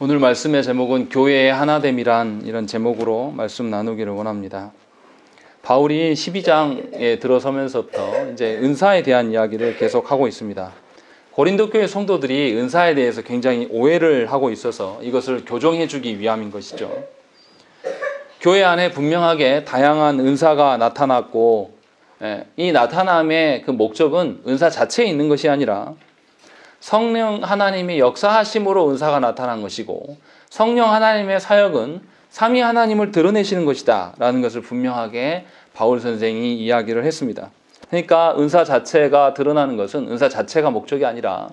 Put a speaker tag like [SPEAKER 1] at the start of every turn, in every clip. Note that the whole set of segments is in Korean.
[SPEAKER 1] 오늘 말씀의 제목은 교회의 하나됨이란 이런 제목으로 말씀 나누기를 원합니다. 바울이 12장에 들어서면서부터 이제 은사에 대한 이야기를 계속하고 있습니다. 고린도 교회 성도들이 은사에 대해서 굉장히 오해를 하고 있어서 이것을 교정해 주기 위함인 것이죠. 교회 안에 분명하게 다양한 은사가 나타났고 이 나타남의 그 목적은 은사 자체에 있는 것이 아니라 성령 하나님의 역사하심으로 은사가 나타난 것이고 성령 하나님의 사역은 삼위 하나님을 드러내시는 것이다 라는 것을 분명하게 바울 선생이 이야기를 했습니다. 그러니까 은사 자체가 드러나는 것은 은사 자체가 목적이 아니라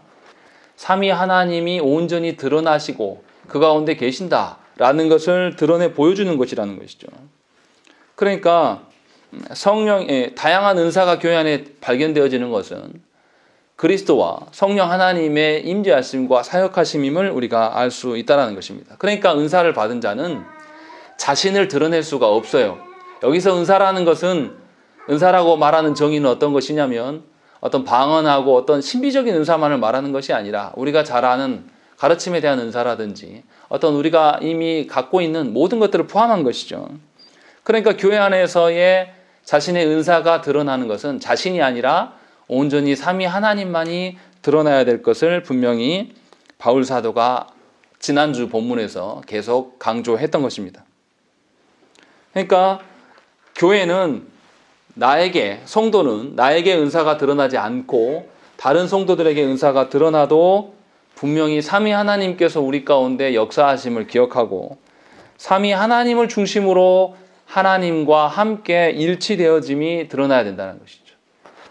[SPEAKER 1] 삼위 하나님이 온전히 드러나시고 그 가운데 계신다 라는 것을 드러내 보여주는 것이라는 것이죠. 그러니까 성령의 다양한 은사가 교회 안에 발견되어지는 것은 그리스도와 성령 하나님의 임재하심과 사역하심임을 우리가 알 수 있다는 것입니다. 그러니까 은사를 받은 자는 자신을 드러낼 수가 없어요. 여기서 은사라는 것은 은사라고 말하는 정의는 어떤 것이냐면 어떤 방언하고 어떤 신비적인 은사만을 말하는 것이 아니라 우리가 잘 아는 가르침에 대한 은사라든지 어떤 우리가 이미 갖고 있는 모든 것들을 포함한 것이죠. 그러니까 교회 안에서의 자신의 은사가 드러나는 것은 자신이 아니라 온전히 삼위 하나님만이 드러나야 될 것을 분명히 바울 사도가 지난주 본문에서 계속 강조했던 것입니다. 그러니까 교회는 성도는 나에게 은사가 드러나지 않고 다른 성도들에게 은사가 드러나도 분명히 삼위 하나님께서 우리 가운데 역사하심을 기억하고 삼위 하나님을 중심으로 하나님과 함께 일치되어짐이 드러나야 된다는 것이죠.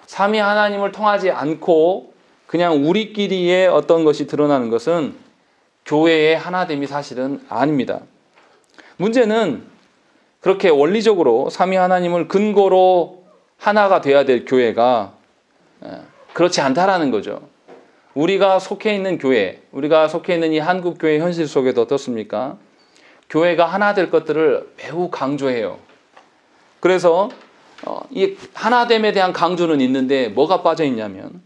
[SPEAKER 1] 삼위 하나님을 통하지 않고 그냥 우리끼리의 어떤 것이 드러나는 것은 교회의 하나됨이 사실은 아닙니다. 문제는 그렇게 원리적으로 삼위 하나님을 근거로 하나가 돼야 될 교회가 그렇지 않다라는 거죠. 우리가 속해 있는 교회, 우리가 속해 있는 이 한국 교회 현실 속에도 어떻습니까? 교회가 하나 될 것들을 매우 강조해요. 그래서 이 하나됨에 대한 강조는 있는데 뭐가 빠져 있냐면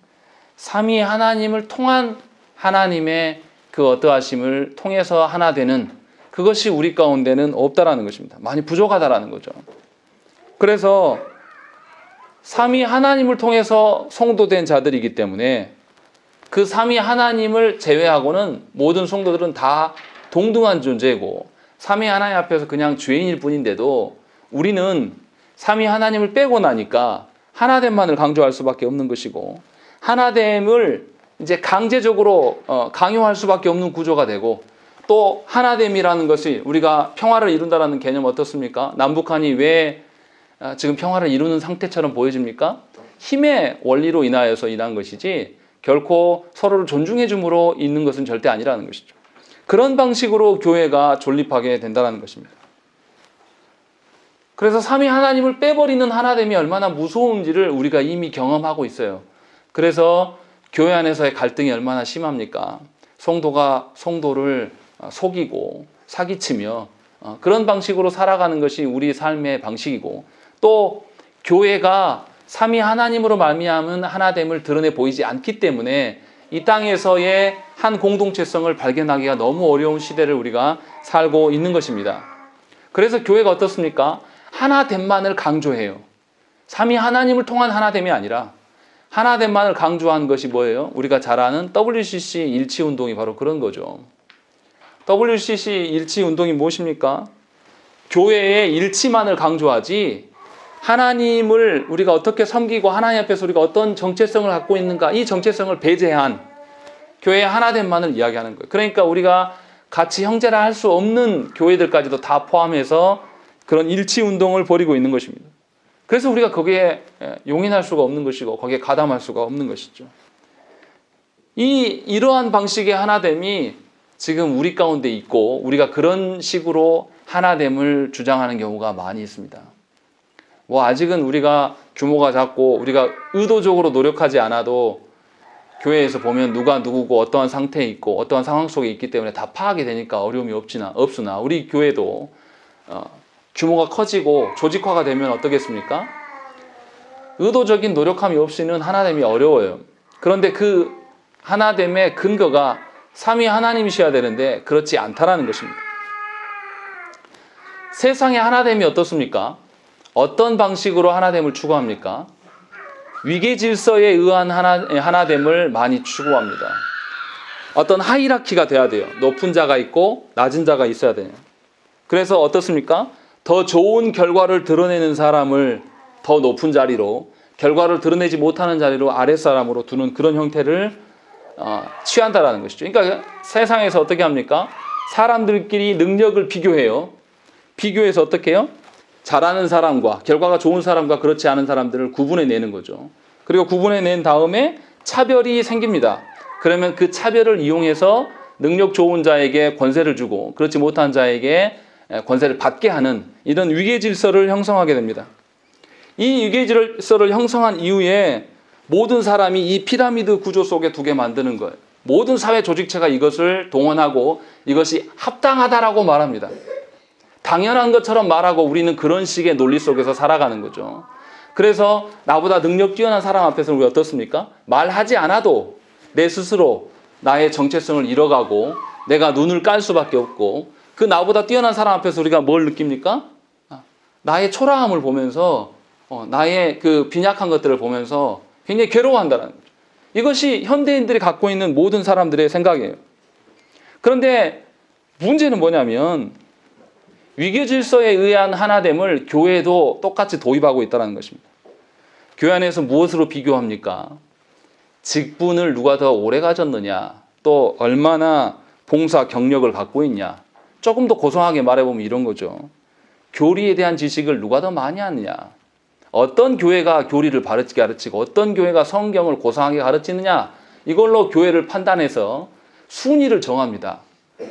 [SPEAKER 1] 삼위 하나님을 통한 하나님의 그 어떠하심을 통해서 하나 되는 그것이 우리 가운데는 없다라는 것입니다. 많이 부족하다라는 거죠. 그래서 삼위 하나님을 통해서 성도된 자들이기 때문에 그 삼위 하나님을 제외하고는 모든 성도들은 다 동등한 존재고 삼위 하나님 앞에서 그냥 죄인일 뿐인데도 우리는 삼위 하나님을 빼고 나니까 하나됨만을 강조할 수밖에 없는 것이고 하나됨을 이제 강제적으로 강요할 수밖에 없는 구조가 되고 또 하나됨이라는 것이 우리가 평화를 이룬다는 개념 어떻습니까? 남북한이 왜 지금 평화를 이루는 상태처럼 보여집니까? 힘의 원리로 인하여서 일한 것이지 결코 서로를 존중해 줌으로 있는 것은 절대 아니라는 것이죠. 그런 방식으로 교회가 존립하게 된다는 것입니다. 그래서 삼위 하나님을 빼버리는 하나됨이 얼마나 무서운지를 우리가 이미 경험하고 있어요. 그래서 교회 안에서의 갈등이 얼마나 심합니까? 성도가 성도를 속이고 사기치며 그런 방식으로 살아가는 것이 우리 삶의 방식이고 또 교회가 삼위 하나님으로 말미암은 하나됨을 드러내 보이지 않기 때문에 이 땅에서의 한 공동체성을 발견하기가 너무 어려운 시대를 우리가 살고 있는 것입니다. 그래서 교회가 어떻습니까? 하나됨만을 강조해요. 삼위 하나님을 통한 하나됨이 아니라 하나됨만을 강조한 것이 뭐예요? 우리가 잘 아는 WCC 일치운동이 바로 그런 거죠. WCC 일치운동이 무엇입니까? 교회의 일치만을 강조하지 하나님을 우리가 어떻게 섬기고 하나님 앞에서 우리가 어떤 정체성을 갖고 있는가 이 정체성을 배제한 교회의 하나됨만을 이야기하는 거예요. 그러니까 우리가 같이 형제라 할 수 없는 교회들까지도 다 포함해서 그런 일치운동을 벌이고 있는 것입니다. 그래서 우리가 거기에 용인할 수가 없는 것이고 거기에 가담할 수가 없는 것이죠. 이러한 방식의 하나됨이 지금 우리 가운데 있고 우리가 그런 식으로 하나됨을 주장하는 경우가 많이 있습니다. 아직은 우리가 규모가 작고 우리가 의도적으로 노력하지 않아도 교회에서 보면 누가 누구고 어떠한 상태에 있고 어떠한 상황 속에 있기 때문에 다 파악이 되니까 어려움이 없으나 우리 교회도 규모가 커지고 조직화가 되면 어떻겠습니까? 의도적인 노력함이 없이는 하나됨이 어려워요. 그런데 그 하나됨의 근거가 삼위 하나님이셔야 되는데 그렇지 않다라는 것입니다. 세상의 하나됨이 어떻습니까? 어떤 방식으로 하나됨을 추구합니까? 위계 질서에 의한 하나됨을 많이 추구합니다. 어떤 하이라키가 돼야 돼요. 높은 자가 있고 낮은 자가 있어야 돼요. 그래서 어떻습니까? 더 좋은 결과를 드러내는 사람을 더 높은 자리로, 결과를 드러내지 못하는 자리로 아랫사람으로 두는 그런 형태를 취한다라는 것이죠. 그러니까 세상에서 어떻게 합니까? 사람들끼리 능력을 비교해요. 비교해서 어떻게 해요? 잘하는 사람과 결과가 좋은 사람과 그렇지 않은 사람들을 구분해내는 거죠. 그리고 구분해낸 다음에 차별이 생깁니다. 그러면 그 차별을 이용해서 능력 좋은 자에게 권세를 주고 그렇지 못한 자에게 권세를 받게 하는 이런 위계 질서를 형성하게 됩니다. 이 위계 질서를 형성한 이후에 모든 사람이 이 피라미드 구조 속에 두게 만드는 거예요. 모든 사회 조직체가 이것을 동원하고 이것이 합당하다라고 말합니다. 당연한 것처럼 말하고 우리는 그런 식의 논리 속에서 살아가는 거죠. 그래서 나보다 능력 뛰어난 사람 앞에서 우리 어떻습니까? 말하지 않아도 내 스스로 나의 정체성을 잃어가고 내가 눈을 깔 수밖에 없고 그 나보다 뛰어난 사람 앞에서 우리가 뭘 느낍니까? 나의 초라함을 보면서 나의 그 빈약한 것들을 보면서 굉장히 괴로워한다는 거죠. 이것이 현대인들이 갖고 있는 모든 사람들의 생각이에요. 그런데 문제는 뭐냐면 위계 질서에 의한 하나됨을 교회도 똑같이 도입하고 있다는 것입니다. 교회 안에서 무엇으로 비교합니까? 직분을 누가 더 오래 가졌느냐, 또 얼마나 봉사 경력을 갖고 있냐. 조금 더 고상하게 말해보면 이런 거죠. 교리에 대한 지식을 누가 더 많이 하느냐. 어떤 교회가 교리를 바르게 가르치고 어떤 교회가 성경을 고상하게 가르치느냐. 이걸로 교회를 판단해서 순위를 정합니다.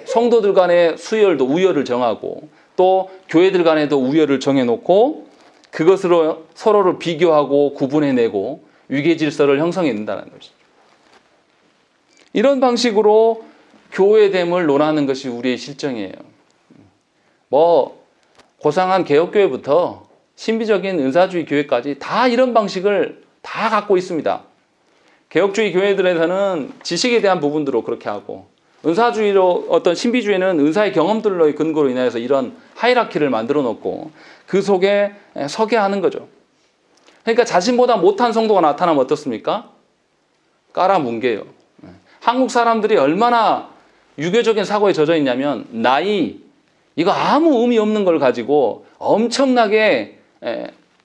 [SPEAKER 1] 성도들 간의 수열도 우열을 정하고 또 교회들 간에도 우열을 정해놓고 그것으로 서로를 비교하고 구분해내고 위계 질서를 형성해낸다는 것이죠. 이런 방식으로 교회됨을 논하는 것이 우리의 실정이에요. 고상한 개혁교회부터 신비적인 은사주의 교회까지 다 이런 방식을 다 갖고 있습니다. 개혁주의 교회들에서는 지식에 대한 부분들로 그렇게 하고 은사주의로 어떤 신비주의는 은사의 경험들로의 근거로 인해서 이런 하이라키를 만들어 놓고 그 속에 서게 하는 거죠. 그러니까 자신보다 못한 성도가 나타나면 어떻습니까? 깔아뭉개요. 한국 사람들이 얼마나 유교적인 사고에 젖어 있냐면 나이 이거 아무 의미 없는 걸 가지고 엄청나게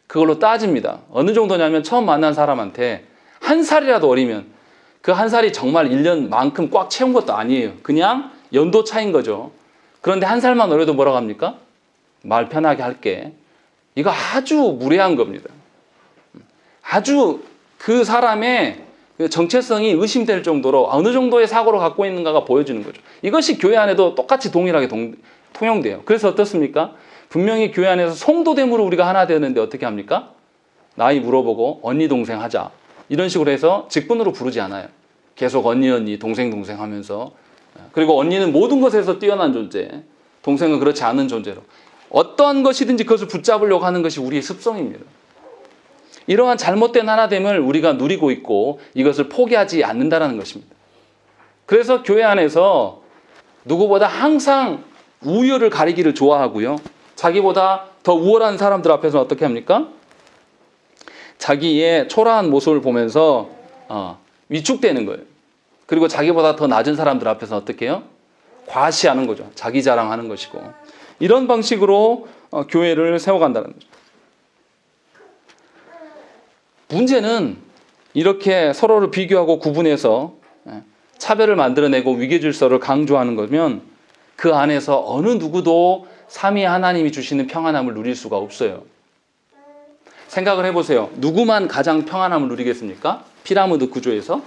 [SPEAKER 1] 그걸로 따집니다. 어느 정도냐면 처음 만난 사람한테 한 살이라도 어리면 그 한 살이 정말 1년만큼 꽉 채운 것도 아니에요. 그냥 연도 차인 거죠. 그런데 한 살만 어려도 뭐라고 합니까? 말 편하게 할게. 이거 아주 무례한 겁니다. 아주 그 사람의 정체성이 의심될 정도로 어느 정도의 사고를 갖고 있는가가 보여지는 거죠. 이것이 교회 안에도 똑같이 동일하게 통용돼요. 그래서 어떻습니까? 분명히 교회 안에서 성도됨으로 우리가 하나 되는데 어떻게 합니까? 나이 물어보고 언니 동생 하자. 이런 식으로 해서 직분으로 부르지 않아요. 계속 언니 동생 하면서 그리고 언니는 모든 것에서 뛰어난 존재, 동생은 그렇지 않은 존재로 어떠한 것이든지 그것을 붙잡으려고 하는 것이 우리의 습성입니다. 이러한 잘못된 하나됨을 우리가 누리고 있고 이것을 포기하지 않는다는 것입니다. 그래서 교회 안에서 누구보다 항상 우열을 가리기를 좋아하고요. 자기보다 더 우월한 사람들 앞에서 어떻게 합니까? 자기의 초라한 모습을 보면서 위축되는 거예요. 그리고 자기보다 더 낮은 사람들 앞에서 어떻게 해요? 과시하는 거죠. 자기 자랑하는 것이고. 이런 방식으로 교회를 세워간다는 거죠. 문제는 이렇게 서로를 비교하고 구분해서 차별을 만들어내고 위계 질서를 강조하는 거면 그 안에서 어느 누구도 삼위 하나님이 주시는 평안함을 누릴 수가 없어요. 생각을 해보세요. 누구만 가장 평안함을 누리겠습니까? 피라미드 구조에서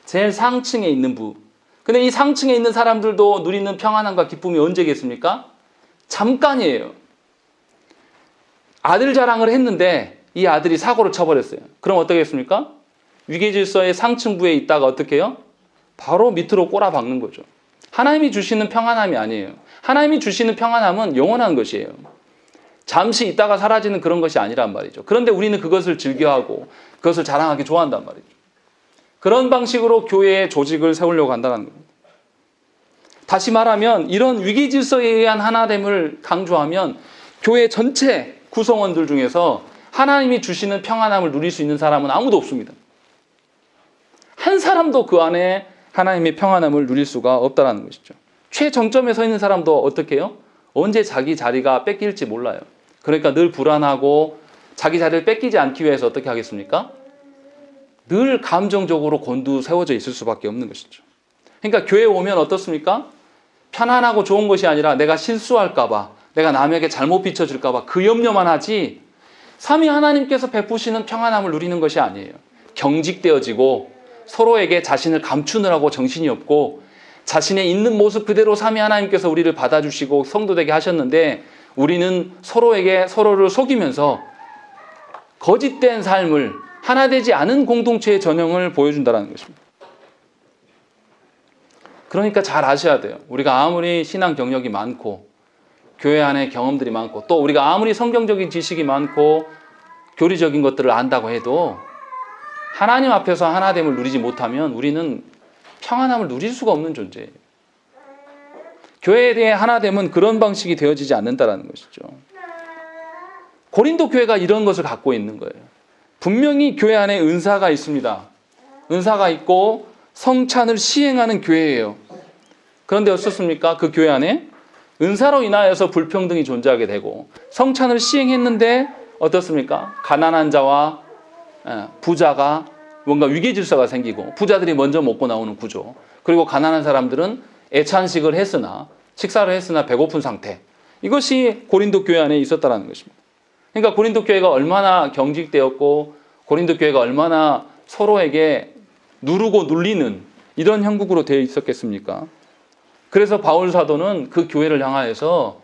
[SPEAKER 1] 제일 상층에 있는 부. 근데 이 상층에 있는 사람들도 누리는 평안함과 기쁨이 언제겠습니까? 잠깐이에요. 아들 자랑을 했는데 이 아들이 사고를 쳐버렸어요. 그럼 어떻겠습니까? 위계질서의 상층부에 있다가 어떻게 해요? 바로 밑으로 꼬라박는 거죠. 하나님이 주시는 평안함이 아니에요. 하나님이 주시는 평안함은 영원한 것이에요. 잠시 있다가 사라지는 그런 것이 아니란 말이죠. 그런데 우리는 그것을 즐겨하고 그것을 자랑하기 좋아한단 말이죠. 그런 방식으로 교회의 조직을 세우려고 한다는 겁니다. 다시 말하면 이런 위기 질서에 의한 하나됨을 강조하면 교회 전체 구성원들 중에서 하나님이 주시는 평안함을 누릴 수 있는 사람은 아무도 없습니다. 한 사람도 그 안에 하나님의 평안함을 누릴 수가 없다는 것이죠. 최정점에 서 있는 사람도 어떻게 해요? 언제 자기 자리가 뺏길지 몰라요. 그러니까 늘 불안하고 자기 자리를 뺏기지 않기 위해서 어떻게 하겠습니까? 늘 감정적으로 곤두세워져 있을 수밖에 없는 것이죠. 그러니까 교회에 오면 어떻습니까? 편안하고 좋은 것이 아니라 내가 실수할까 봐, 내가 남에게 잘못 비춰줄까 봐 그 염려만 하지 삼위 하나님께서 베푸시는 평안함을 누리는 것이 아니에요. 경직되어지고 서로에게 자신을 감추느라고 정신이 없고 자신의 있는 모습 그대로 삼위 하나님께서 우리를 받아주시고 성도되게 하셨는데 우리는 서로에게 서로를 속이면서 거짓된 삶을 하나 되지 않은 공동체의 전형을 보여준다는 것입니다. 그러니까 잘 아셔야 돼요. 우리가 아무리 신앙 경력이 많고 교회 안에 경험들이 많고 또 우리가 아무리 성경적인 지식이 많고 교리적인 것들을 안다고 해도 하나님 앞에서 하나됨을 누리지 못하면 우리는 평안함을 누릴 수가 없는 존재예요. 교회에 대해 하나됨은 그런 방식이 되어지지 않는다는 것이죠. 고린도 교회가 이런 것을 갖고 있는 거예요. 분명히 교회 안에 은사가 있습니다. 은사가 있고 성찬을 시행하는 교회예요. 그런데 어떻습니까? 그 교회 안에 은사로 인하여서 불평등이 존재하게 되고 성찬을 시행했는데 어떻습니까? 가난한 자와 부자가 뭔가 위기 질서가 생기고 부자들이 먼저 먹고 나오는 구조, 그리고 가난한 사람들은 애찬식을 했으나 식사를 했으나 배고픈 상태, 이것이 고린도 교회 안에 있었다는 것입니다. 그러니까 고린도 교회가 얼마나 경직되었고 고린도 교회가 얼마나 서로에게 누르고 눌리는 이런 형국으로 되어 있었겠습니까? 그래서 바울 사도는 그 교회를 향하여서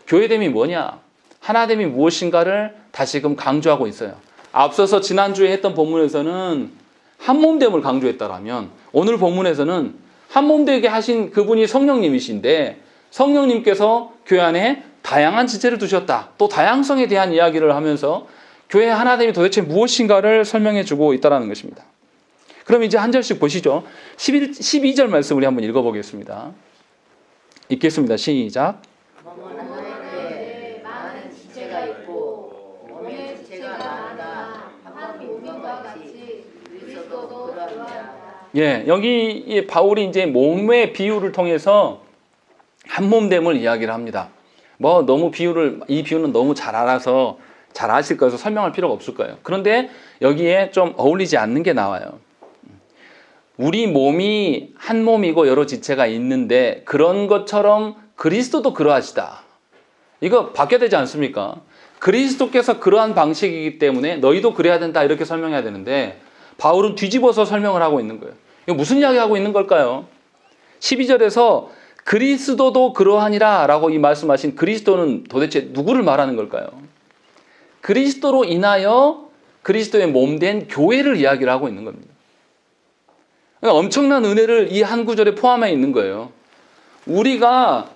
[SPEAKER 1] 교회됨이 뭐냐, 하나됨이 무엇인가를 다시금 강조하고 있어요. 앞서서 지난주에 했던 본문에서는 한몸됨을 강조했다라면 오늘 본문에서는 한몸되게 하신 그분이 성령님이신데 성령님께서 교회 안에 다양한 지체를 두셨다. 또 다양성에 대한 이야기를 하면서 교회 하나됨이 도대체 무엇인가를 설명해 주고 있다는 것입니다. 그럼 이제 한 절씩 보시죠. 12절 말씀 우리 한번 읽어보겠습니다. 읽겠습니다. 시작.
[SPEAKER 2] 많은 지체가 있고 몸의 지체가 많으나 한 몸과 같이 그리스도도 그러합니다.
[SPEAKER 1] 예, 여기 바울이 이제 몸의 비유를 통해서 한몸됨을 이야기를 합니다. 뭐 너무 이 비유는 너무 잘 알아서 잘 아실 거여서 설명할 필요가 없을 거예요. 그런데 여기에 좀 어울리지 않는 게 나와요. 우리 몸이 한 몸이고 여러 지체가 있는데 그런 것처럼 그리스도도 그러하시다. 이거 바뀌어야 되지 않습니까? 그리스도께서 그러한 방식이기 때문에 너희도 그래야 된다 이렇게 설명해야 되는데 바울은 뒤집어서 설명을 하고 있는 거예요. 이거 무슨 이야기하고 있는 걸까요? 12절에서 그리스도도 그러하니라 라고 이 말씀하신 그리스도는 도대체 누구를 말하는 걸까요? 그리스도로 인하여 그리스도의 몸된 교회를 이야기를 하고 있는 겁니다. 그러니까 엄청난 은혜를 이 한 구절에 포함해 있는 거예요. 우리가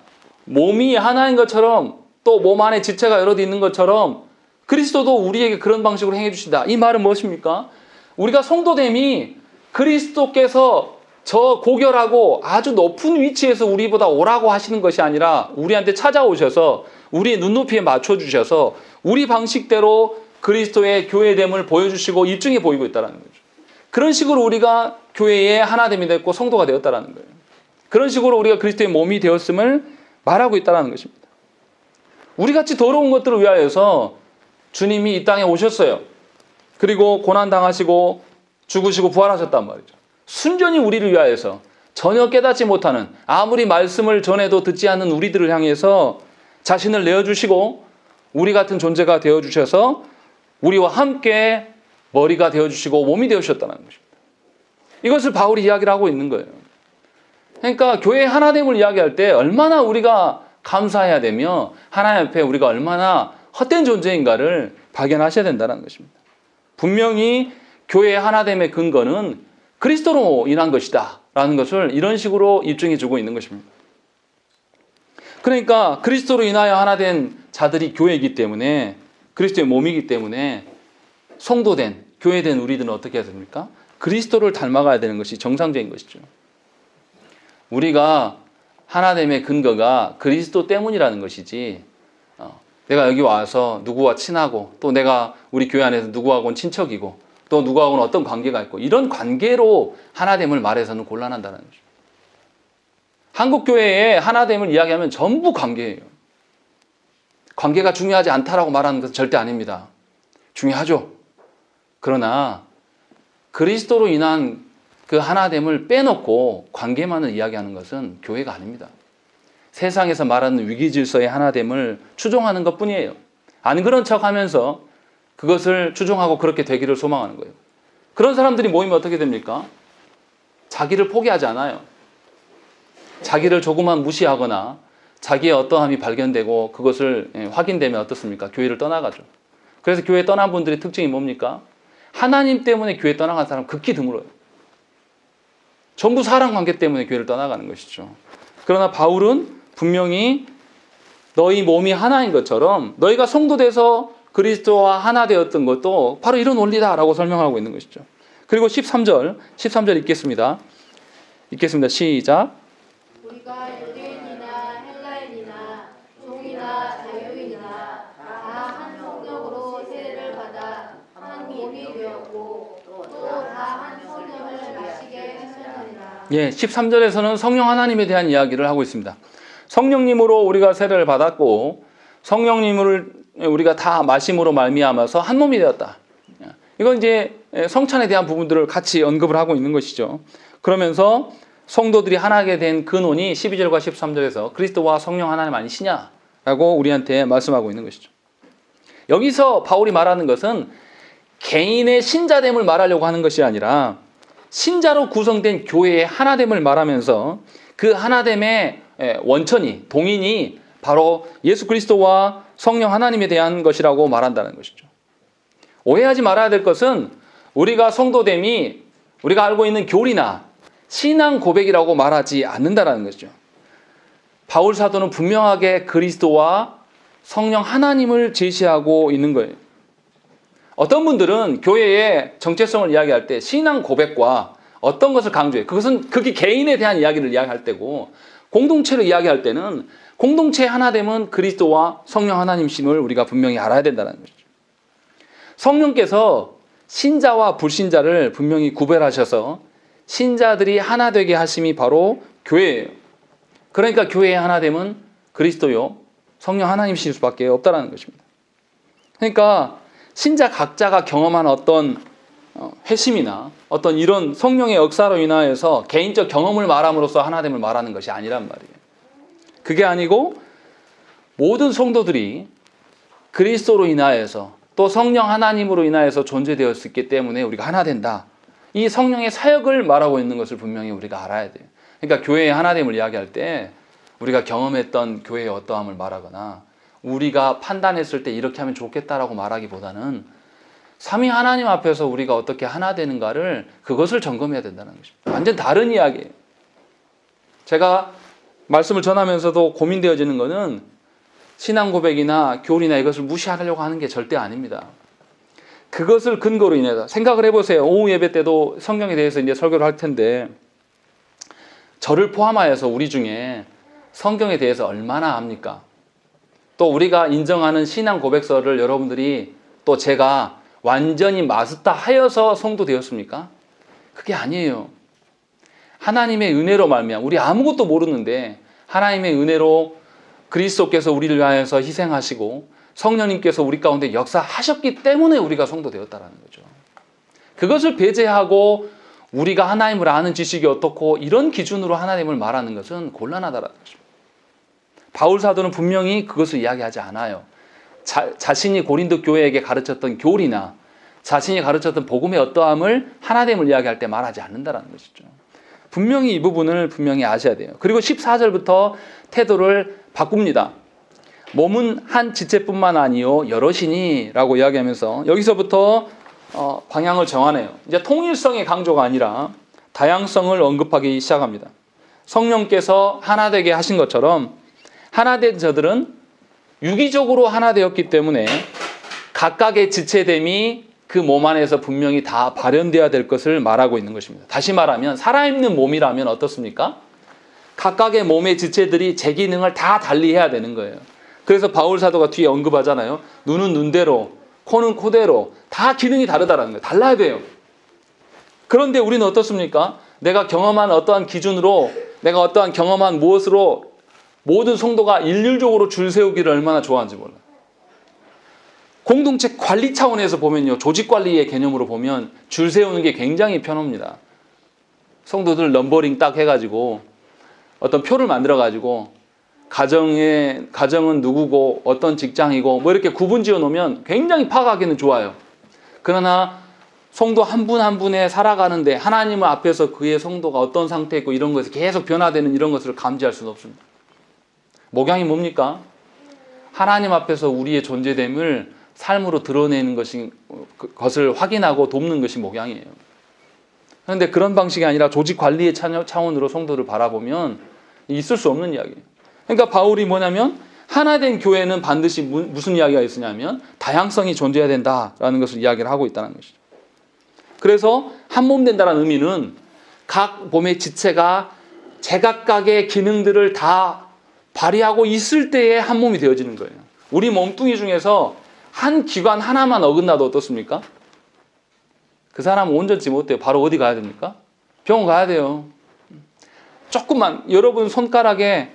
[SPEAKER 1] 몸이 하나인 것처럼 또 몸 안에 지체가 여럿 있는 것처럼 그리스도도 우리에게 그런 방식으로 행해 주신다. 이 말은 무엇입니까? 우리가 성도됨이 그리스도께서 저 고결하고 아주 높은 위치에서 우리보다 오라고 하시는 것이 아니라 우리한테 찾아오셔서 우리의 눈높이에 맞춰주셔서 우리 방식대로 그리스도의 교회됨을 보여주시고 입증해 보이고 있다는 거죠. 그런 식으로 우리가 교회의 하나됨이 됐고 성도가 되었다는 거예요. 그런 식으로 우리가 그리스도의 몸이 되었음을 말하고 있다는 것입니다. 우리같이 더러운 것들을 위하여서 주님이 이 땅에 오셨어요. 그리고 고난당하시고 죽으시고 부활하셨단 말이죠. 순전히 우리를 위하여서 전혀 깨닫지 못하는 아무리 말씀을 전해도 듣지 않는 우리들을 향해서 자신을 내어주시고 우리 같은 존재가 되어주셔서 우리와 함께 머리가 되어주시고 몸이 되어주셨다는 것입니다. 이것을 바울이 이야기를 하고 있는 거예요. 그러니까 교회의 하나됨을 이야기할 때 얼마나 우리가 감사해야 되며 하나님 앞에 우리가 얼마나 헛된 존재인가를 발견하셔야 된다는 것입니다. 분명히 교회의 하나됨의 근거는 그리스도로 인한 것이다 라는 것을 이런 식으로 입증해 주고 있는 것입니다. 그러니까 그리스도로 인하여 하나 된 자들이 교회이기 때문에 그리스도의 몸이기 때문에 성도된 교회된 우리들은 어떻게 해야 됩니까? 그리스도를 닮아가야 되는 것이 정상적인 것이죠. 우리가 하나됨의 근거가 그리스도 때문이라는 것이지, 내가 여기 와서 누구와 친하고, 또 내가 우리 교회 안에서 누구하고는 친척이고, 또 누구하고는 어떤 관계가 있고, 이런 관계로 하나됨을 말해서는 곤란한다는 거죠. 한국 교회에 하나됨을 이야기하면 전부 관계예요. 관계가 중요하지 않다라고 말하는 것은 절대 아닙니다. 중요하죠. 그러나 그리스도로 인한 그 하나됨을 빼놓고 관계만을 이야기하는 것은 교회가 아닙니다. 세상에서 말하는 위기질서의 하나됨을 추종하는 것뿐이에요. 안 그런 척하면서 그것을 추종하고 그렇게 되기를 소망하는 거예요. 그런 사람들이 모이면 어떻게 됩니까? 자기를 포기하지 않아요. 자기를 조금만 무시하거나 자기의 어떠함이 발견되고 그것을 확인되면 어떻습니까? 교회를 떠나가죠. 그래서 교회 떠난 분들의 특징이 뭡니까? 하나님 때문에 교회 떠나간 사람 극히 드물어요. 전부 사랑 관계 때문에 교회를 떠나가는 것이죠. 그러나 바울은 분명히 너희 몸이 하나인 것처럼 너희가 성도돼서 그리스도와 하나 되었던 것도 바로 이런 원리다라고 설명하고 있는 것이죠. 그리고 13절 읽겠습니다. 시작.
[SPEAKER 2] 우리가 유대인이나 헬라인이나 종이나 자유인이나 다 한 성령으로 세례를 받아 한 몸이 되었고 또 다 한 성령을 마시게 하셨느니라.
[SPEAKER 1] 예, 13절에서는 성령 하나님에 대한 이야기를 하고 있습니다. 성령님으로 우리가 세례를 받았고 성령님을 우리가 다 마심으로 말미암아서 한 몸이 되었다. 이건 이제 성찬에 대한 부분들을 같이 언급을 하고 있는 것이죠. 그러면서 성도들이 하나게 된 근원이 12절과 13절에서 그리스도와 성령 하나님 아니시냐라고 우리한테 말씀하고 있는 것이죠. 여기서 바울이 말하는 것은 개인의 신자됨을 말하려고 하는 것이 아니라 신자로 구성된 교회의 하나됨을 말하면서 그 하나됨의 원천이, 동인이 바로 예수 그리스도와 성령 하나님에 대한 것이라고 말한다는 것이죠. 오해하지 말아야 될 것은 우리가 성도됨이 우리가 알고 있는 교리나 신앙 고백이라고 말하지 않는다는 것이죠. 바울 사도는 분명하게 그리스도와 성령 하나님을 제시하고 있는 거예요. 어떤 분들은 교회의 정체성을 이야기할 때 신앙 고백과 어떤 것을 강조해요. 그것은 그게 개인에 대한 이야기를 이야기할 때고, 공동체를 이야기할 때는 공동체의 하나됨은 그리스도와 성령 하나님심을 우리가 분명히 알아야 된다는 것이죠. 성령께서 신자와 불신자를 분명히 구별하셔서 신자들이 하나 되게 하심이 바로 교회예요. 그러니까 교회의 하나됨은 그리스도요, 성령 하나님이실 수밖에 없다는 것입니다. 그러니까 신자 각자가 경험한 어떤 회심이나 어떤 이런 성령의 역사로 인하여서 개인적 경험을 말함으로써 하나됨을 말하는 것이 아니란 말이에요. 그게 아니고 모든 성도들이 그리스도로 인하여서 또 성령 하나님으로 인하여서 존재되었기 때문에 우리가 하나 된다. 이 성령의 사역을 말하고 있는 것을 분명히 우리가 알아야 돼요. 그러니까 교회의 하나됨을 이야기할 때 우리가 경험했던 교회의 어떠함을 말하거나 우리가 판단했을 때 이렇게 하면 좋겠다라고 말하기보다는 삼위 하나님 앞에서 우리가 어떻게 하나 되는가를 그것을 점검해야 된다는 것입니다. 완전 다른 이야기예요. 제가 말씀을 전하면서도 고민되어지는 것은 신앙 고백이나 교리나 이것을 무시하려고 하는 게 절대 아닙니다. 그것을 근거로 인해서 생각을 해보세요. 오후 예배 때도 성경에 대해서 이제 설교를 할 텐데 저를 포함하여서 우리 중에 성경에 대해서 얼마나 압니까? 또 우리가 인정하는 신앙 고백서를 여러분들이 또 제가 완전히 마스터 하여서 성도 되었습니까? 그게 아니에요. 하나님의 은혜로 말미암아 우리 아무것도 모르는데 하나님의 은혜로 그리스도께서 우리를 위하여서 희생하시고 성령님께서 우리 가운데 역사하셨기 때문에 우리가 성도 되었다는 거죠. 그것을 배제하고 우리가 하나님을 아는 지식이 어떻고 이런 기준으로 하나님을 말하는 것은 곤란하다는 것입니다. 바울 사도는 분명히 그것을 이야기하지 않아요. 자신이 고린도 교회에게 가르쳤던 교리나 자신이 가르쳤던 복음의 어떠함을 하나됨을 이야기할 때 말하지 않는다는 것이죠. 분명히 이 부분을 분명히 아셔야 돼요. 그리고 14절부터 태도를 바꿉니다. 몸은 한 지체뿐만 아니요 여럿이니 라고 이야기하면서 여기서부터 방향을 정하네요. 이제 통일성의 강조가 아니라 다양성을 언급하기 시작합니다. 성령께서 하나 되게 하신 것처럼 하나 된 저들은 유기적으로 하나 되었기 때문에 각각의 지체됨이 그 몸 안에서 분명히 다 발현되어야 될 것을 말하고 있는 것입니다. 다시 말하면 살아있는 몸이라면 어떻습니까? 각각의 몸의 지체들이 제 기능을 다 달리 해야 되는 거예요. 그래서 바울 사도가 뒤에 언급하잖아요. 눈은 눈대로, 코는 코대로 다 기능이 다르다라는 거예요. 달라야 돼요. 그런데 우리는 어떻습니까? 내가 경험한 어떠한 기준으로, 내가 어떠한 경험한 무엇으로 모든 성도가 일률적으로 줄 세우기를 얼마나 좋아하는지 몰라요. 공동체 관리 차원에서 보면요, 조직 관리의 개념으로 보면 줄 세우는 게 굉장히 편합니다. 성도들 넘버링 딱 해가지고 어떤 표를 만들어가지고 가정은 누구고 어떤 직장이고 뭐 이렇게 구분 지어 놓으면 굉장히 파악하기는 좋아요. 그러나 성도 한 분 한 분에 살아가는데 하나님 앞에서 그의 성도가 어떤 상태에 있고 이런 것이 계속 변화되는 이런 것을 감지할 수는 없습니다. 목양이 뭡니까? 하나님 앞에서 우리의 존재됨을 삶으로 드러내는 것을 확인하고 돕는 것이 목양이에요. 그런데 그런 방식이 아니라 조직 관리의 차원으로 성도를 바라보면 있을 수 없는 이야기예요. 그러니까 바울이 뭐냐면 하나된 교회는 반드시 무슨 이야기가 있으냐면 다양성이 존재해야 된다라는 것을 이야기를 하고 있다는 것이죠. 그래서 한 몸 된다는 의미는 각 몸의 지체가 제각각의 기능들을 다 발휘하고 있을 때에 한 몸이 되어지는 거예요. 우리 몸뚱이 중에서 한 기관 하나만 어긋나도 어떻습니까? 그 사람은 온전치 못해요. 바로 어디 가야 됩니까? 병원 가야 돼요. 조금만, 여러분 손가락에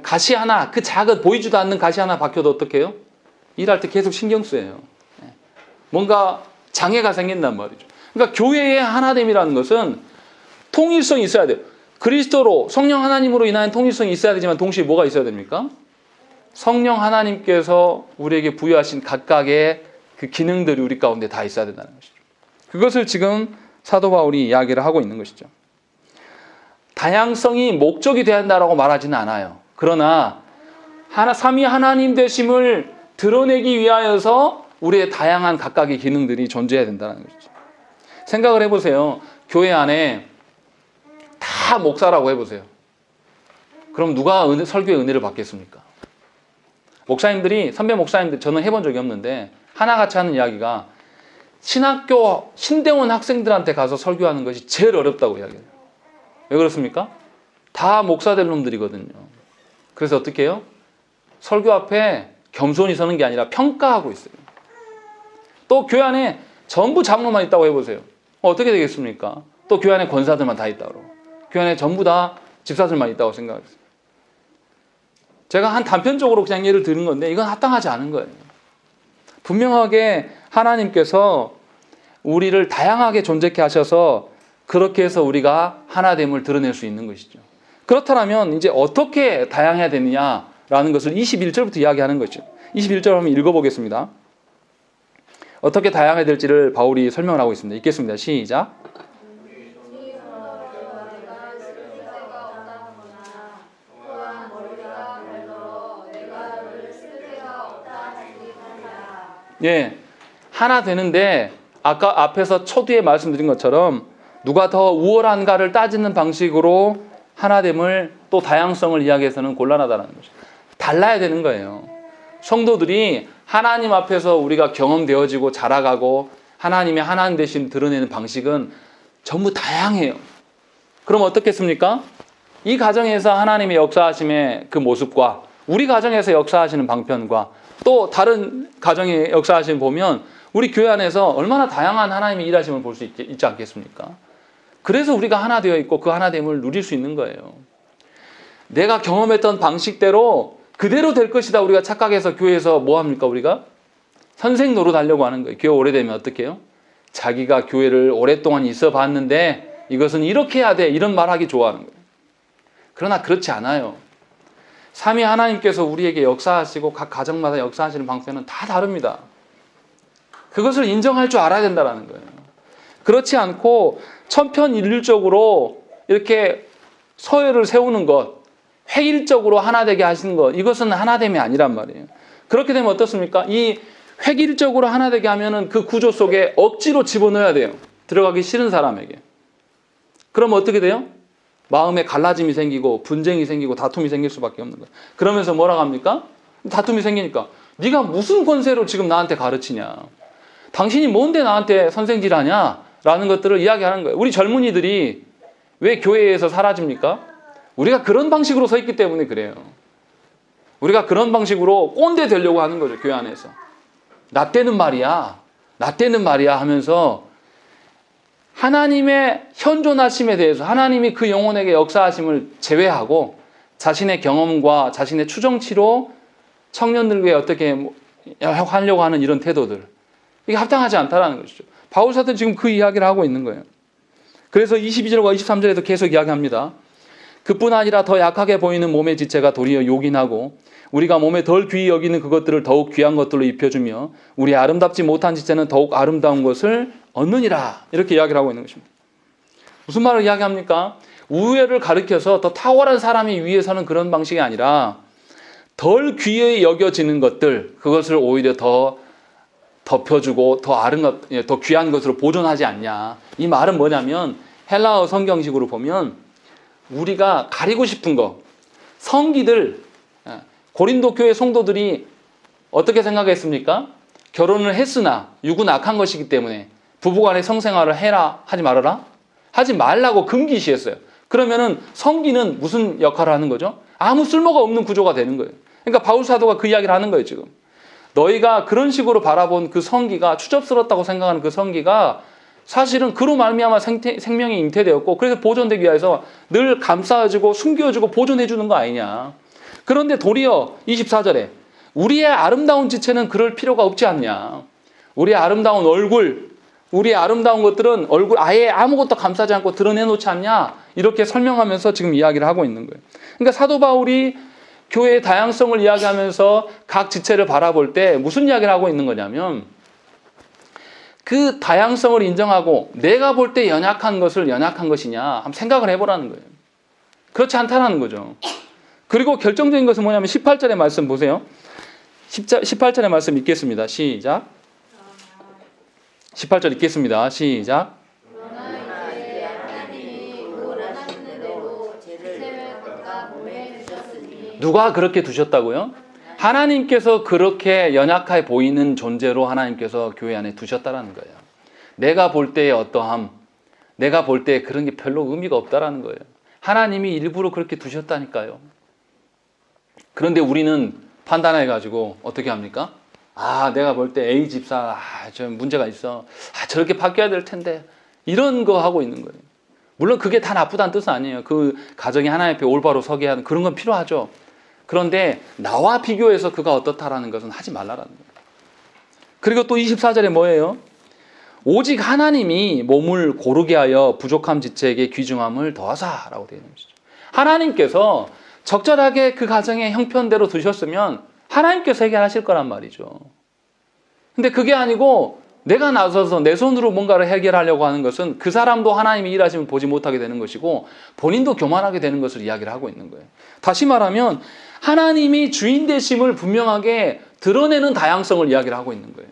[SPEAKER 1] 가시 하나, 그 작은 보이지도 않는 가시 하나 박혀도 어떻게 해요? 일할 때 계속 신경 쓰여요. 뭔가 장애가 생긴단 말이죠. 그러니까 교회의 하나됨이라는 것은 통일성이 있어야 돼요. 그리스도로 성령 하나님으로 인한 통일성이 있어야 되지만 동시에 뭐가 있어야 됩니까? 성령 하나님께서 우리에게 부여하신 각각의 그 기능들이 우리 가운데 다 있어야 된다는 것이죠. 그것을 지금 사도 바울이 이야기를 하고 있는 것이죠. 다양성이 목적이 되어야 한다고 말하지는 않아요. 그러나 삼위 하나님 되심을 드러내기 위하여서 우리의 다양한 각각의 기능들이 존재해야 된다는 것이죠. 생각을 해보세요. 교회 안에 다 목사라고 해보세요. 그럼 누가 설교의 은혜를 받겠습니까? 목사님들이, 선배 목사님들, 저는 해본 적이 없는데 하나같이 하는 이야기가 신학교 신대원 학생들한테 가서 설교하는 것이 제일 어렵다고 이야기해요. 왜 그렇습니까? 다 목사 될 놈들이거든요. 그래서 어떻게 해요? 설교 앞에 겸손히 서는 게 아니라 평가하고 있어요. 또 교회 안에 전부 장로만 있다고 해보세요. 어떻게 되겠습니까? 또 교회 안에 권사들만 다 있다고 그러고 교회 안에 전부 다 집사들만 있다고 생각했어요. 제가 한 단편적으로 그냥 예를 드는 건데 이건 합당하지 않은 거예요. 분명하게 하나님께서 우리를 다양하게 존재케 하셔서 그렇게 해서 우리가 하나됨을 드러낼 수 있는 것이죠. 그렇다면 이제 어떻게 다양해야 되느냐라는 것을 21절부터 이야기하는 거죠. 21절 한번 읽어보겠습니다. 어떻게 다양해야 될지를 바울이 설명을 하고 있습니다. 읽겠습니다. 시작. 예, 하나 되는데 아까 앞에서 초두에 말씀드린 것처럼 누가 더 우월한가를 따지는 방식으로 하나됨을 또 다양성을 이야기해서는 곤란하다는 거죠. 달라야 되는 거예요. 성도들이 하나님 앞에서 우리가 경험되어지고 자라가고 하나님의 하나님 되심 드러내는 방식은 전부 다양해요. 그럼 어떻겠습니까? 이 가정에서 하나님의 역사하심의 그 모습과 우리 가정에서 역사하시는 방편과 또 다른 가정의 역사하심 보면 우리 교회 안에서 얼마나 다양한 하나님의 일하심을 볼 수 있지 않겠습니까? 그래서 우리가 하나 되어 있고 그 하나됨을 누릴 수 있는 거예요. 내가 경험했던 방식대로 그대로 될 것이다 우리가 착각해서 교회에서 뭐 합니까? 우리가 선생 노릇하려고 하는 거예요. 교회 오래되면 어떻게 해요? 자기가 교회를 오랫동안 있어 봤는데 이것은 이렇게 해야 돼 이런 말하기 좋아하는 거예요. 그러나 그렇지 않아요. 삼위 하나님께서 우리에게 역사하시고 각 가정마다 역사하시는 방편은 다 다릅니다. 그것을 인정할 줄 알아야 된다는 거예요. 그렇지 않고 천편일률적으로 이렇게 서열을 세우는 것, 획일적으로 하나 되게 하시는 것, 이것은 하나됨이 아니란 말이에요. 그렇게 되면 어떻습니까? 이 획일적으로 하나 되게 하면은 그 구조 속에 억지로 집어넣어야 돼요. 들어가기 싫은 사람에게. 그러면 어떻게 돼요? 마음에 갈라짐이 생기고 분쟁이 생기고 다툼이 생길 수밖에 없는 거예요. 그러면서 뭐라고 합니까? 다툼이 생기니까 네가 무슨 권세로 지금 나한테 가르치냐? 당신이 뭔데 나한테 선생질하냐? 라는 것들을 이야기하는 거예요. 우리 젊은이들이 왜 교회에서 사라집니까? 우리가 그런 방식으로 서 있기 때문에 그래요. 우리가 그런 방식으로 꼰대 되려고 하는 거죠. 교회 안에서. 나 때는 말이야. 나 때는 말이야 하면서 하나님의 현존하심에 대해서 하나님이 그 영혼에게 역사하심을 제외하고 자신의 경험과 자신의 추정치로 청년들에게 어떻게 하려고 하는 이런 태도들. 이게 합당하지 않다라는 것이죠. 바울 사도는 지금 그 이야기를 하고 있는 거예요. 그래서 22절과 23절에도 계속 이야기합니다. 그뿐 아니라 더 약하게 보이는 몸의 지체가 도리어 요긴하고 우리가 몸에 덜 귀히 여기는 그것들을 더욱 귀한 것들로 입혀주며 우리 아름답지 못한 지체는 더욱 아름다운 것을 얻느니라. 이렇게 이야기를 하고 있는 것입니다. 무슨 말을 이야기합니까? 우애를 가리켜서 더 탁월한 사람이 위에 서는 그런 방식이 아니라 덜 귀히 여겨지는 것들, 그것을 오히려 더 덮여주고 더 귀한 것으로 보존하지 않냐. 이 말은 뭐냐면 헬라어 성경식으로 보면 우리가 가리고 싶은 거, 성기들, 고린도 교회 성도들이 어떻게 생각했습니까? 결혼을 했으나 육은 악한 것이기 때문에 부부간의 성생활을 해라, 하지 말아라? 하지 말라고 금기시했어요. 그러면은 성기는 무슨 역할을 하는 거죠? 아무 쓸모가 없는 구조가 되는 거예요. 그러니까 바울 사도가 그 이야기를 하는 거예요, 지금. 너희가 그런 식으로 바라본 그 성기가, 추접스럽다고 생각하는 그 성기가 사실은 그로 말미암아 생명이 잉태되었고 그래서 보존되기 위해서 늘 감싸주고 숨겨주고 보존해주는 거 아니냐. 그런데 도리어 24절에 우리의 아름다운 지체는 그럴 필요가 없지 않냐. 우리의 아름다운 얼굴, 우리의 아름다운 것들은 얼굴 아예 아무것도 감싸지 않고 드러내놓지 않냐. 이렇게 설명하면서 지금 이야기를 하고 있는 거예요. 그러니까 사도 바울이 교회의 다양성을 이야기하면서 각 지체를 바라볼 때 무슨 이야기를 하고 있는 거냐면 그 다양성을 인정하고 내가 볼 때 연약한 것을 연약한 것이냐 한번 생각을 해보라는 거예요. 그렇지 않다라는 거죠. 그리고 결정적인 것은 뭐냐면 18절의 말씀 보세요. 18절의 말씀 읽겠습니다. 시작. 18절 읽겠습니다. 시작. 누가 그렇게 두셨다고요? 하나님께서 그렇게 연약해 보이는 존재로 하나님께서 교회 안에 두셨다라는 거예요. 내가 볼 때의 어떠함, 내가 볼 때 그런 게 별로 의미가 없다라는 거예요. 하나님이 일부러 그렇게 두셨다니까요. 그런데 우리는 판단해가지고 어떻게 합니까? 아, 내가 볼 때 A 집사, 좀 문제가 있어. 저렇게 바뀌어야 될 텐데. 이런 거 하고 있는 거예요. 물론 그게 다 나쁘다는 뜻은 아니에요. 그 가정이 하나님 앞에 올바로 서게 하는 그런 건 필요하죠. 그런데 나와 비교해서 그가 어떻다라는 것은 하지 말라라는 거예요. 그리고 또 24절에 뭐예요? 오직 하나님이 몸을 고르게 하여 부족함 지체에게 귀중함을 더하사라고 되어 있는 것이죠. 하나님께서 적절하게 그 가정의 형편대로 두셨으면 하나님께서 해결하실 거란 말이죠. 근데 그게 아니고 내가 나서서 내 손으로 뭔가를 해결하려고 하는 것은 그 사람도 하나님이 일하시면 보지 못하게 되는 것이고 본인도 교만하게 되는 것을 이야기를 하고 있는 거예요. 다시 말하면 하나님이 주인 되심을 분명하게 드러내는 다양성을 이야기를 하고 있는 거예요.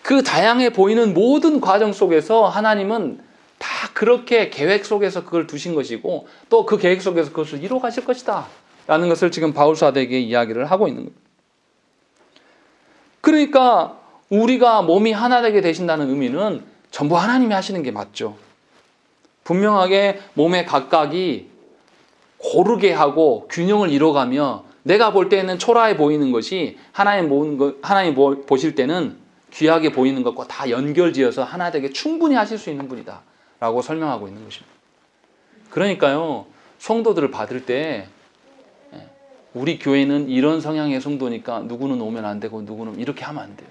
[SPEAKER 1] 그 다양해 보이는 모든 과정 속에서 하나님은 다 그렇게 계획 속에서 그걸 두신 것이고 또 그 계획 속에서 그것을 이루어 가실 것이다 라는 것을 지금 바울 사도에게 이야기를 하고 있는 거예요. 그러니까 우리가 몸이 하나 되게 되신다는 의미는 전부 하나님이 하시는 게 맞죠. 분명하게 몸의 각각이 고르게 하고 균형을 이뤄가며 내가 볼 때는 초라해 보이는 것이 하나님 보실 때는 귀하게 보이는 것과 다 연결지어서 하나 되게 충분히 하실 수 있는 분이다 라고 설명하고 있는 것입니다. 그러니까요, 성도들을 받을 때 우리 교회는 이런 성향의 성도니까 누구는 오면 안 되고 누구는 이렇게 하면 안 돼요.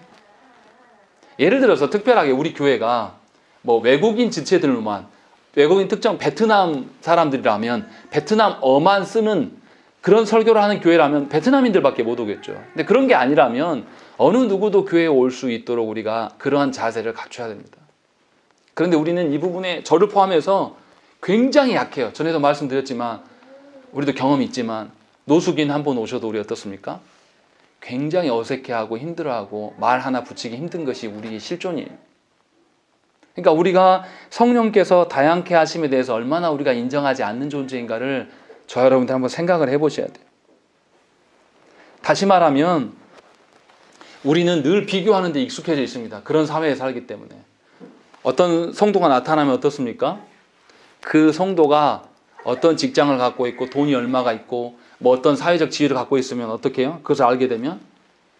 [SPEAKER 1] 예를 들어서 특별하게 우리 교회가 뭐 외국인 지체들로만, 외국인 특정 베트남 사람들이라면 베트남어만 쓰는 그런 설교를 하는 교회라면 베트남인들밖에 못 오겠죠. 근데 그런 게 아니라면 어느 누구도 교회에 올 수 있도록 우리가 그러한 자세를 갖춰야 됩니다. 그런데 우리는 이 부분에 저를 포함해서 굉장히 약해요. 전에도 말씀드렸지만 우리도 경험이 있지만 노숙인 한 번 오셔도 우리 어떻습니까? 굉장히 어색해하고 힘들어하고 말 하나 붙이기 힘든 것이 우리의 실존이에요. 그러니까 우리가 성령께서 다양케 하심에 대해서 얼마나 우리가 인정하지 않는 존재인가를 저 여러분들 한번 생각을 해보셔야 돼요. 다시 말하면 우리는 늘 비교하는 데 익숙해져 있습니다. 그런 사회에 살기 때문에. 어떤 성도가 나타나면 어떻습니까? 그 성도가 어떤 직장을 갖고 있고 돈이 얼마가 있고 뭐 어떤 사회적 지위를 갖고 있으면 어떻게 해요? 그것을 알게 되면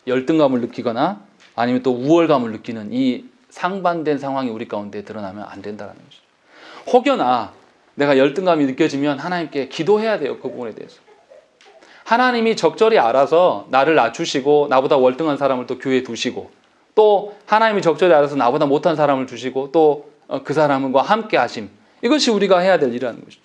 [SPEAKER 1] 열등감을 느끼거나 아니면 또 우월감을 느끼는 이 상반된 상황이 우리 가운데 드러나면 안 된다는 것이죠. 혹여나 내가 열등감이 느껴지면 하나님께 기도해야 돼요. 그 부분에 대해서. 하나님이 적절히 알아서 나를 낮추시고 나보다 월등한 사람을 또 교회에 두시고 또 하나님이 적절히 알아서 나보다 못한 사람을 두시고 또 그 사람과 함께 하심. 이것이 우리가 해야 될 일이라는 것이죠.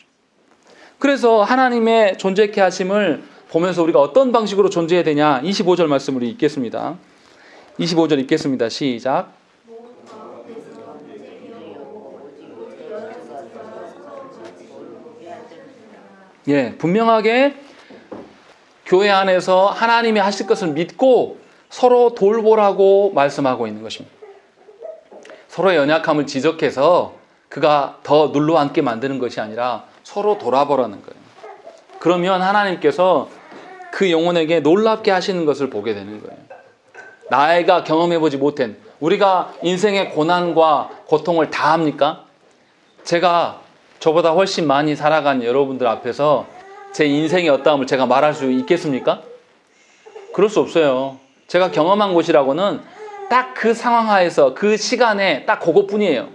[SPEAKER 1] 그래서 하나님의 존재케 하심을 보면서 우리가 어떤 방식으로 존재해야 되냐 25절 말씀을 읽겠습니다. 25절 읽겠습니다. 시작. 예, 분명하게 교회 안에서 하나님이 하실 것을 믿고 서로 돌보라고 말씀하고 있는 것입니다. 서로의 연약함을 지적해서 그가 더 눌러앉게 만드는 것이 아니라 서로 돌아보라는 거예요. 그러면 하나님께서 그 영혼에게 놀랍게 하시는 것을 보게 되는 거예요. 나이가 경험해보지 못한, 우리가 인생의 고난과 고통을 다 합니까? 제가 저보다 훨씬 많이 살아간 여러분들 앞에서 제 인생의 어떠함을 제가 말할 수 있겠습니까? 그럴 수 없어요. 제가 경험한 것이라고는 딱 그 상황 하에서 그 시간에 딱 그것뿐이에요.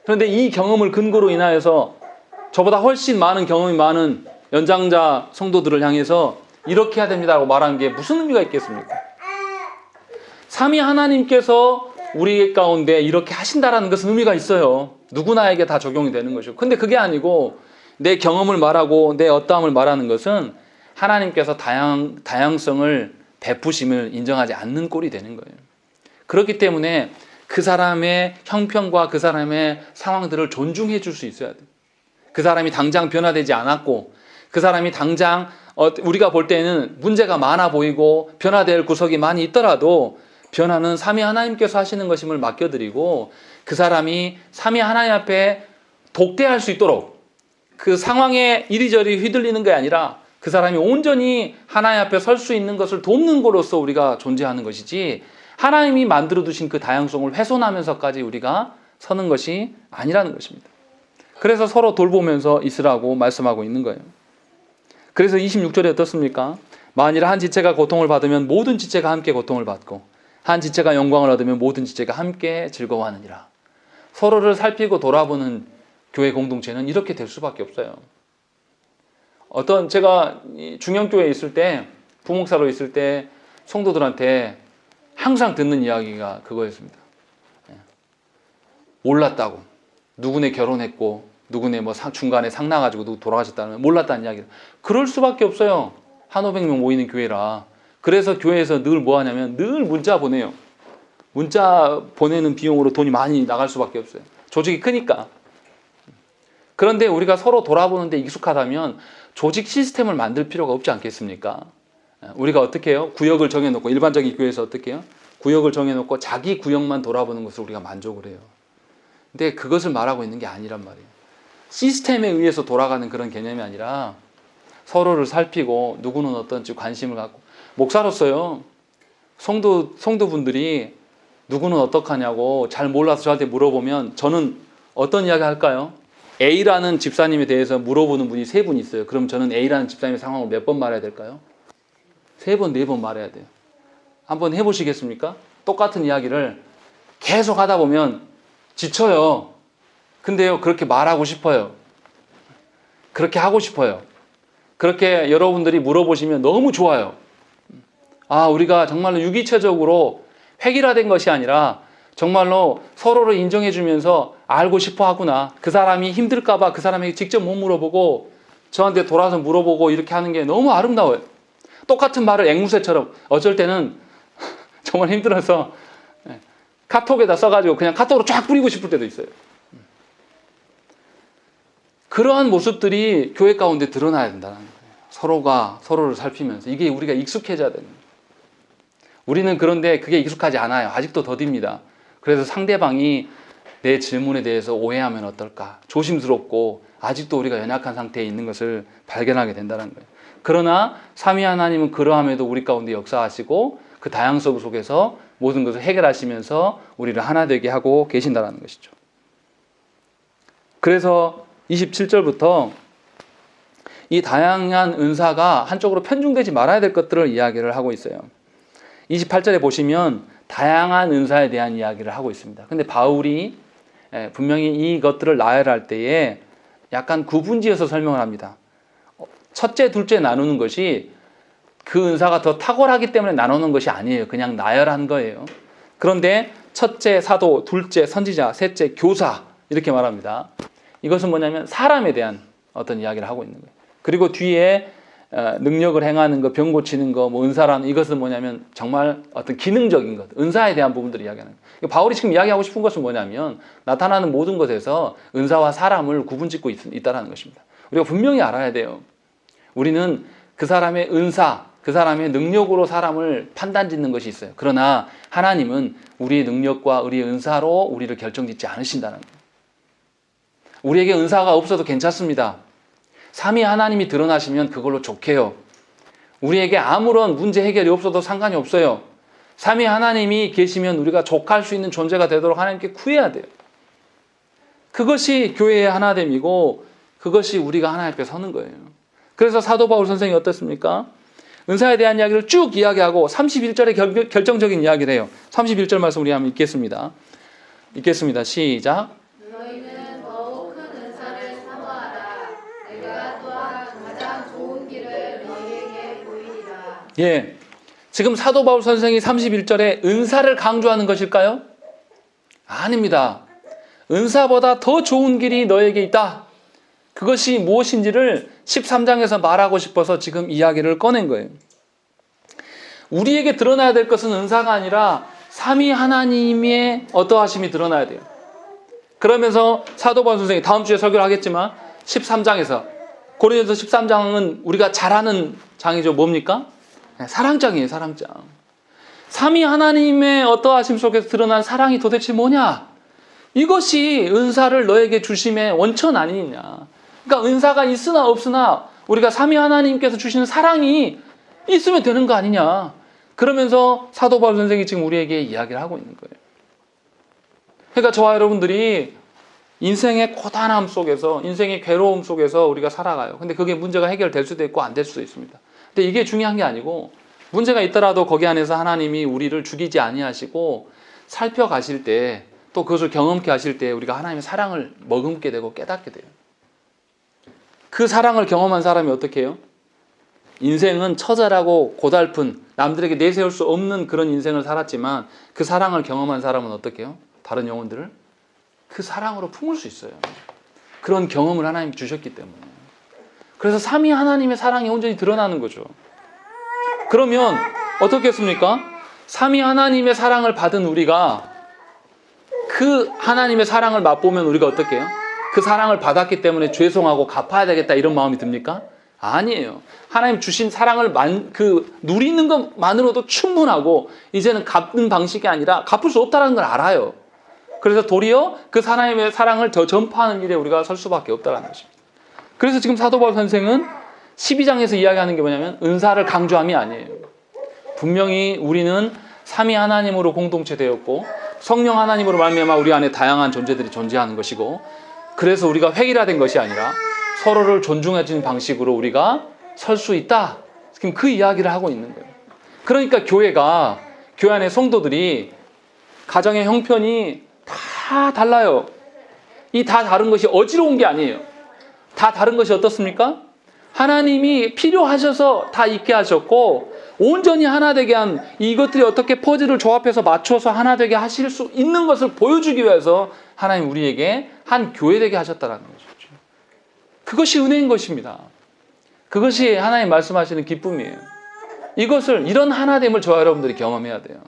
[SPEAKER 1] 그런데 이 경험을 근거로 인하여서 저보다 훨씬 많은 경험이 많은 연장자 성도들을 향해서 이렇게 해야 됩니다라고 말하는 게 무슨 의미가 있겠습니까? 삼위 하나님께서 우리 가운데 이렇게 하신다라는 것은 의미가 있어요. 누구나에게 다 적용이 되는 것이고. 근데 그게 아니고 내 경험을 말하고 내 어떠함을 말하는 것은 하나님께서 다양성을 베푸심을 인정하지 않는 꼴이 되는 거예요. 그렇기 때문에 그 사람의 형편과 그 사람의 상황들을 존중해 줄 수 있어야 돼요. 그 사람이 당장 변화되지 않았고 그 사람이 당장 우리가 볼 때는 문제가 많아 보이고 변화될 구석이 많이 있더라도 변화는 삼위 하나님께서 하시는 것임을 맡겨드리고 그 사람이 삼위 하나님 앞에 독대할 수 있도록 그 상황에 이리저리 휘둘리는 게 아니라 그 사람이 온전히 하나님 앞에 설 수 있는 것을 돕는 거로서 우리가 존재하는 것이지 하나님이 만들어 두신 그 다양성을 훼손하면서까지 우리가 서는 것이 아니라는 것입니다. 그래서 서로 돌보면서 있으라고 말씀하고 있는 거예요. 그래서 26절에 어떻습니까? 만일 한 지체가 고통을 받으면 모든 지체가 함께 고통을 받고 한 지체가 영광을 얻으면 모든 지체가 함께 즐거워하느니라. 서로를 살피고 돌아보는 교회 공동체는 이렇게 될 수밖에 없어요. 제가 중형교회에 있을 때, 부목사로 있을 때 성도들한테 항상 듣는 이야기가 그거였습니다. 몰랐다고. 누구네 결혼했고, 누구네 뭐 중간에 상 나가지고 누구 돌아가셨다는 몰랐다는 이야기를. 그럴 수밖에 없어요. 1,500명 모이는 교회라. 그래서 교회에서 늘 뭐 하냐면 늘 문자 보내요. 문자 보내는 비용으로 돈이 많이 나갈 수밖에 없어요. 조직이 크니까. 그런데 우리가 서로 돌아보는데 익숙하다면 조직 시스템을 만들 필요가 없지 않겠습니까? 우리가 어떻게 해요? 구역을 정해놓고 일반적인 교회에서 어떻게 해요? 구역을 정해놓고 자기 구역만 돌아보는 것을 우리가 만족을 해요. 근데 그것을 말하고 있는 게 아니란 말이에요. 시스템에 의해서 돌아가는 그런 개념이 아니라 서로를 살피고 누구는 어떤지 관심을 갖고 목사로서요. 성도분들이 누구는 어떡하냐고 잘 몰라서 저한테 물어보면 저는 어떤 이야기 할까요? A라는 집사님에 대해서 물어보는 분이 3분 있어요. 그럼 저는 A라는 집사님의 상황을 몇 번 말해야 될까요? 3번, 4번 말해야 돼요. 한번 해보시겠습니까? 똑같은 이야기를 계속 하다 보면 지쳐요. 근데요, 그렇게 말하고 싶어요. 그렇게 하고 싶어요. 그렇게 여러분들이 물어보시면 너무 좋아요. 아, 우리가 정말로 유기체적으로 획일화된 것이 아니라 정말로 서로를 인정해주면서 알고 싶어 하구나. 그 사람이 힘들까봐 그 사람에게 직접 못 물어보고 저한테 돌아서 물어보고 이렇게 하는 게 너무 아름다워요. 똑같은 말을 앵무새처럼 어쩔 때는 정말 힘들어서 카톡에다 써가지고 그냥 카톡으로 쫙 뿌리고 싶을 때도 있어요. 그러한 모습들이 교회 가운데 드러나야 된다는 거예요. 서로가 서로를 살피면서 이게 우리가 익숙해져야 되는 거예요. 우리는 그런데 그게 익숙하지 않아요. 아직도 더딥니다. 그래서 상대방이 내 질문에 대해서 오해하면 어떨까 조심스럽고 아직도 우리가 연약한 상태에 있는 것을 발견하게 된다는 거예요. 그러나 삼위 하나님은 그러함에도 우리 가운데 역사하시고 그 다양성 속에서 모든 것을 해결하시면서 우리를 하나 되게 하고 계신다는 것이죠. 그래서 27절부터 이 다양한 은사가 한쪽으로 편중되지 말아야 될 것들을 이야기를 하고 있어요. 28절에 보시면 다양한 은사에 대한 이야기를 하고 있습니다. 근데 바울이 분명히 이것들을 나열할 때에 약간 구분지어서 설명을 합니다. 첫째, 둘째 나누는 것이 그 은사가 더 탁월하기 때문에 나누는 것이 아니에요. 그냥 나열한 거예요. 그런데 첫째 사도, 둘째 선지자, 셋째 교사 이렇게 말합니다. 이것은 뭐냐면 사람에 대한 어떤 이야기를 하고 있는 거예요. 그리고 뒤에 능력을 행하는 것, 병 고치는 것, 뭐 은사라는 이것은 뭐냐면 정말 어떤 기능적인 것, 은사에 대한 부분들을 이야기하는 거예요. 바울이 지금 이야기하고 싶은 것은 뭐냐면 나타나는 모든 것에서 은사와 사람을 구분짓고 있다는 것입니다. 우리가 분명히 알아야 돼요. 우리는 그 사람의 은사, 그 사람의 능력으로 사람을 판단짓는 것이 있어요. 그러나 하나님은 우리의 능력과 우리의 은사로 우리를 결정짓지 않으신다는 거예요. 우리에게 은사가 없어도 괜찮습니다. 삼위 하나님이 드러나시면 그걸로 좋게요. 우리에게 아무런 문제 해결이 없어도 상관이 없어요. 삼위 하나님이 계시면 우리가 족할 수 있는 존재가 되도록 하나님께 구해야 돼요. 그것이 교회의 하나됨이고 그것이 우리가 하나님 앞에 서는 거예요. 그래서 사도 바울 선생이 어떻습니까? 은사에 대한 이야기를 쭉 이야기하고 31절에 결정적인 이야기를 해요. 31절 말씀 우리 한번 읽겠습니다. 읽겠습니다. 시작.
[SPEAKER 2] 너희는 더욱 큰 은사를 사모하라. 내가 또한 가장 좋은 길을 너희에게 보이리라.
[SPEAKER 1] 예, 지금 사도 바울 선생이 31절에 은사를 강조하는 것일까요? 아닙니다. 은사보다 더 좋은 길이 너에게 있다. 그것이 무엇인지를 13장에서 말하고 싶어서 지금 이야기를 꺼낸 거예요. 우리에게 드러나야 될 것은 은사가 아니라 삼위 하나님의 어떠하심이 드러나야 돼요. 그러면서 사도 바울 선생이 다음 주에 설교를 하겠지만 13장에서 고린도서 13장은 우리가 잘 아는 장이죠. 뭡니까? 사랑장이에요. 사랑장. 삼위 하나님의 어떠하심 속에서 드러난 사랑이 도대체 뭐냐? 이것이 은사를 너에게 주심의 원천 아니냐. 그러니까 은사가 있으나 없으나 우리가 삼위 하나님께서 주시는 사랑이 있으면 되는 거 아니냐. 그러면서 사도 바울 선생이 지금 우리에게 이야기를 하고 있는 거예요. 그러니까 저와 여러분들이 인생의 고단함 속에서, 인생의 괴로움 속에서 우리가 살아가요. 근데 그게 문제가 해결될 수도 있고 안 될 수도 있습니다. 근데 이게 중요한 게 아니고 문제가 있더라도 거기 안에서 하나님이 우리를 죽이지 아니하시고 살펴가실 때 또 그것을 경험케 하실 때 우리가 하나님의 사랑을 머금게 되고 깨닫게 돼요. 그 사랑을 경험한 사람이 어떻게 해요? 인생은 처절하고 고달픈 남들에게 내세울 수 없는 그런 인생을 살았지만 그 사랑을 경험한 사람은 어떻게 해요? 다른 영혼들을 그 사랑으로 품을 수 있어요. 그런 경험을 하나님이 주셨기 때문에. 그래서 삼위 하나님의 사랑이 온전히 드러나는 거죠. 그러면 어떻겠습니까? 삼위 하나님의 사랑을 받은 우리가 그 하나님의 사랑을 맛보면 우리가 어떻게 해요? 그 사랑을 받았기 때문에 죄송하고 갚아야 되겠다 이런 마음이 듭니까? 아니에요. 하나님 주신 사랑을 누리는 것만으로도 충분하고 이제는 갚는 방식이 아니라 갚을 수 없다는 걸 알아요. 그래서 도리어 그 하나님의 사랑을 더 전파하는 일에 우리가 설 수밖에 없다는 것입니다. 그래서 지금 사도 바울 선생은 12장에서 이야기하는 게 뭐냐면 은사를 강조함이 아니에요. 분명히 우리는 삼위 하나님으로 공동체 되었고 성령 하나님으로 말미암아 우리 안에 다양한 존재들이 존재하는 것이고 그래서 우리가 획일화된 것이 아니라 서로를 존중해주는 방식으로 우리가 설 수 있다. 지금 그 이야기를 하고 있는 거예요. 그러니까 교회 안의 성도들이 가정의 형편이 다 달라요. 이 다 다른 것이 어지러운 게 아니에요. 다 다른 것이 어떻습니까? 하나님이 필요하셔서 다 있게 하셨고 온전히 하나 되게 한 이것들이 어떻게 퍼즐을 조합해서 맞춰서 하나 되게 하실 수 있는 것을 보여주기 위해서 하나님 우리에게 한 교회 되게 하셨다는 것이죠. 그것이 은혜인 것입니다. 그것이 하나님 말씀하시는 기쁨이에요. 이런 하나됨을 저와 여러분들이 경험해야 돼요.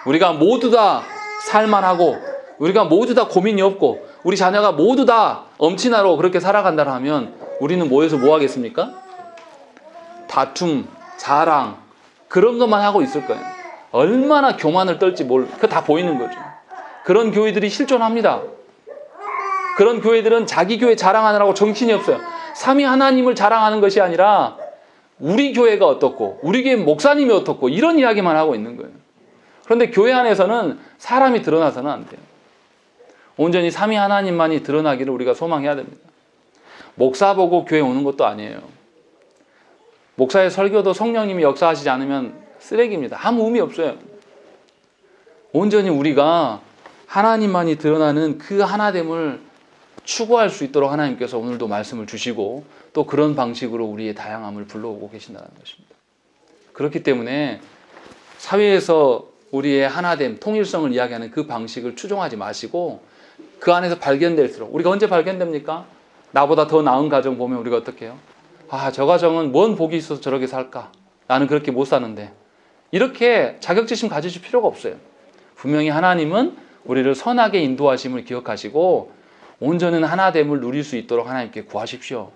[SPEAKER 1] 우리가 모두 다 살만하고 우리가 모두 다 고민이 없고 우리 자녀가 모두 다 엄친아로 그렇게 살아간다 하면 우리는 뭐해서 뭐 하겠습니까? 다툼, 자랑 그런 것만 하고 있을 거예요. 얼마나 교만을 떨지 그거 다 보이는 거죠. 그런 교회들이 실존합니다. 그런 교회들은 자기 교회 자랑하느라고 정신이 없어요. 삼위 하나님을 자랑하는 것이 아니라 우리 교회가 어떻고 우리 교회 목사님이 어떻고 이런 이야기만 하고 있는 거예요. 그런데 교회 안에서는 사람이 드러나서는 안 돼요. 온전히 삼위 하나님만이 드러나기를 우리가 소망해야 됩니다. 목사 보고 교회 오는 것도 아니에요. 목사의 설교도 성령님이 역사하시지 않으면 쓰레기입니다. 아무 의미 없어요. 온전히 우리가 하나님만이 드러나는 그 하나됨을 추구할 수 있도록 하나님께서 오늘도 말씀을 주시고 또 그런 방식으로 우리의 다양함을 불러오고 계신다는 것입니다. 그렇기 때문에 사회에서 우리의 하나됨, 통일성을 이야기하는 그 방식을 추종하지 마시고 그 안에서 발견될수록, 우리가 언제 발견됩니까? 나보다 더 나은 가정 보면 우리가 어떻게 해요? 아, 저 가정은 뭔 복이 있어서 저렇게 살까? 나는 그렇게 못 사는데. 이렇게 자격지심 가지실 필요가 없어요. 분명히 하나님은 우리를 선하게 인도하심을 기억하시고 온전한 하나됨을 누릴 수 있도록 하나님께 구하십시오.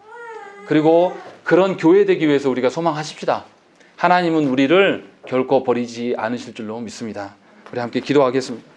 [SPEAKER 1] 그리고 그런 교회 되기 위해서 우리가 소망하십시다. 하나님은 우리를 결코 버리지 않으실 줄로 믿습니다. 우리 함께 기도하겠습니다.